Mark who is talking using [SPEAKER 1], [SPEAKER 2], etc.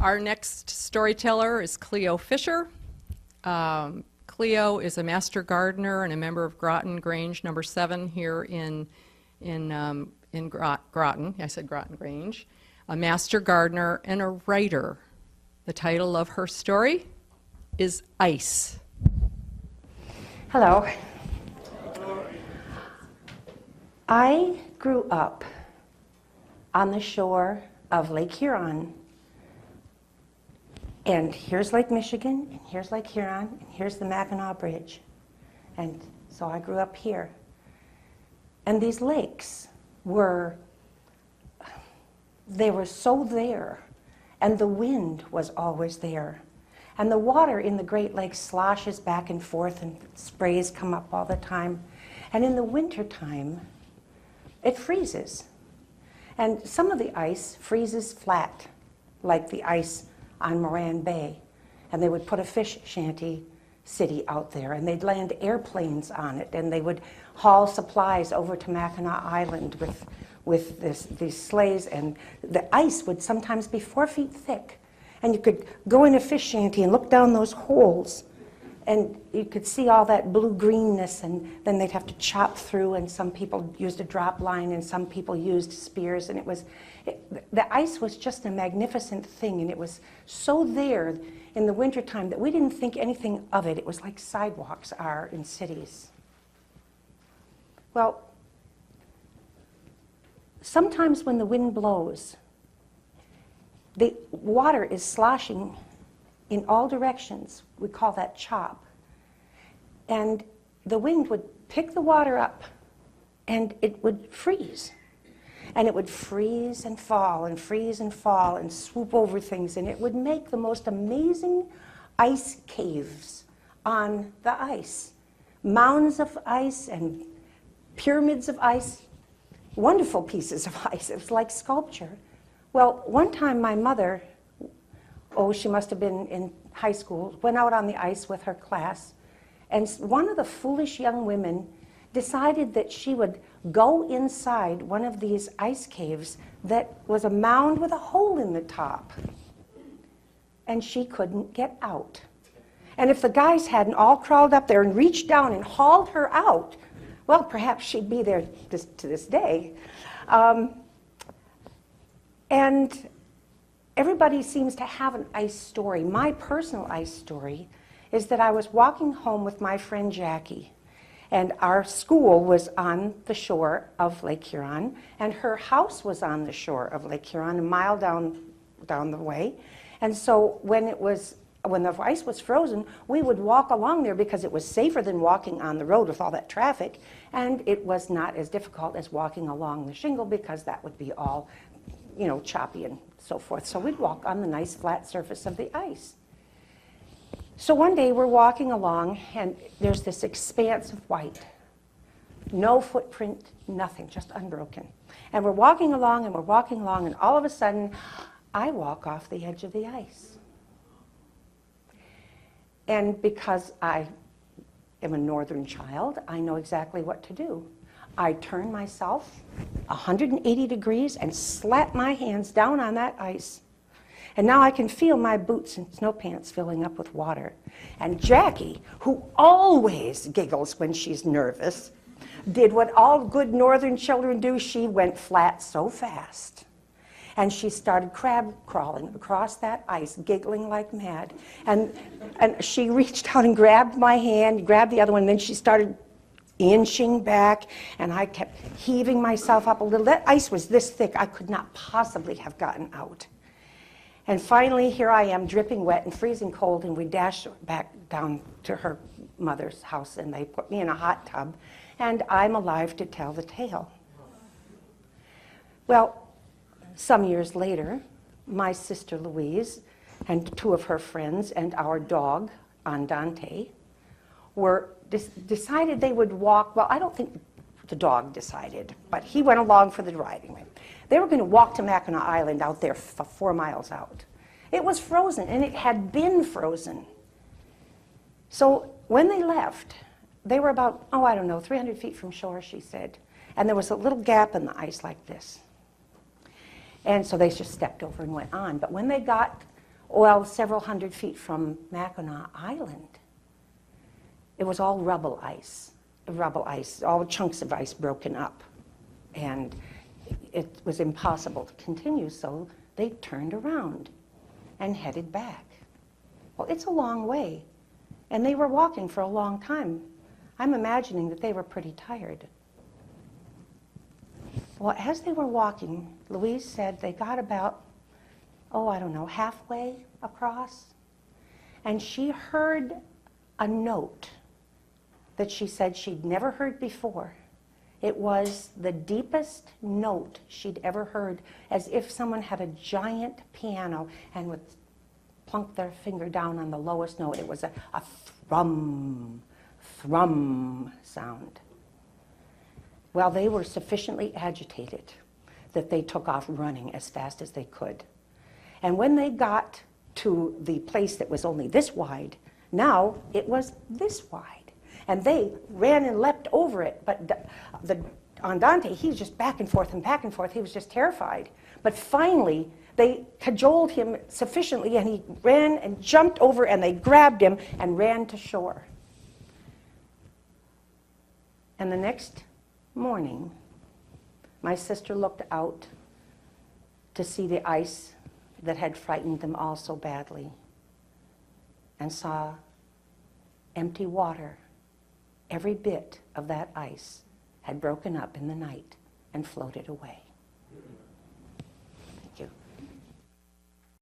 [SPEAKER 1] Our next storyteller is Clio Fisher. Clio is a master gardener and a member of Groton Grange number 7 here in Groton. I said Groton Grange. A master gardener and a writer. The title of her story is Ice.
[SPEAKER 2] Hello. I grew up on the shore of Lake Huron. And here's Lake Michigan, and here's Lake Huron, and here's the Mackinac Bridge. And so I grew up here. And these lakes they were so there, and the wind was always there. And the water in the Great Lakes sloshes back and forth, and sprays come up all the time. And in the wintertime, it freezes. And some of the ice freezes flat, like the ice on Moran Bay. And they would put a fish shanty city out there, and they'd land airplanes on it, and they would haul supplies over to Mackinac Island with these sleighs, and the ice would sometimes be 4 feet thick. And you could go in a fish shanty and look down those holes, and you could see all that blue-greenness, and then they'd have to chop through, and some people used a drop line, and some people used spears, and the ice was just a magnificent thing, and it was so there in the wintertime that we didn't think anything of it. It was like sidewalks are in cities. Well, sometimes when the wind blows, the water is sloshing in all directions. We call that chop. And the wind would pick the water up, and it would freeze. And it would freeze and fall and freeze and fall and swoop over things, and it would make the most amazing ice caves on the ice. Mounds of ice and pyramids of ice, wonderful pieces of ice. It was like sculpture. Well, one time my mother, she must have been in high school, went out on the ice with her class, and one of the foolish young women decided that she would go inside one of these ice caves that was a mound with a hole in the top. And she couldn't get out. And if the guys hadn't all crawled up there and reached down and hauled her out, well, perhaps she'd be there to this day. And everybody seems to have an ice story. My personal ice story is that I was walking home with my friend Jackie, and our school was on the shore of Lake Huron, and her house was on the shore of Lake Huron, a mile down the way. And so when the ice was frozen, we would walk along there because it was safer than walking on the road with all that traffic, and it was not as difficult as walking along the shingle because that would be all, choppy and so forth. So we'd walk on the nice flat surface of the ice. So one day we're walking along, and there's this expanse of white. No footprint, nothing, just unbroken. And we're walking along, and all of a sudden, I walk off the edge of the ice. And because I am a northern child, I know exactly what to do. I turn myself 180 degrees and slap my hands down on that ice. And now I can feel my boots and snow pants filling up with water. And Jackie, who always giggles when she's nervous, did what all good northern children do. She went flat so fast. And she started crab crawling across that ice, giggling like mad. And she reached out and grabbed my hand, grabbed the other one, and then she started inching back, and I kept heaving myself up a little. That ice was this thick, I could not possibly have gotten out. And finally, here I am, dripping wet and freezing cold, and we dashed back down to her mother's house, and they put me in a hot tub, and I'm alive to tell the tale. Well, some years later, my sister Louise and 2 of her friends and our dog, Andante, decided they would walk. Well, I don't think the dog decided, but he went along for the ride anyway. They were going to walk to Mackinac Island out there 4 miles out. It was frozen, and it had been frozen. So when they left, they were about, 300 feet from shore, she said. And there was a little gap in the ice like this. And so they just stepped over and went on. But when they got Well, several hundred feet from Mackinac Island, it was all rubble ice, all chunks of ice broken up. And it was impossible to continue, so they turned around and headed back. Well, it's a long way, and they were walking for a long time. I'm imagining that they were pretty tired. Well, as they were walking, Louise said they got about, I don't know, halfway across, and she heard a note that she said she'd never heard before. It was the deepest note she'd ever heard, as if someone had a giant piano and would plunk their finger down on the lowest note. It was a thrum, thrum sound. Well, they were sufficiently agitated that they took off running as fast as they could. And when they got to the place that was only this wide, now it was this wide. And they ran and leapt over it. But the Andante, he was just back and forth and back and forth. He was just terrified. But finally, they cajoled him sufficiently, and he ran and jumped over, and they grabbed him and ran to shore. And the next morning, my sister looked out to see the ice that had frightened them all so badly, and saw empty water. Every bit of that ice had broken up in the night and floated away.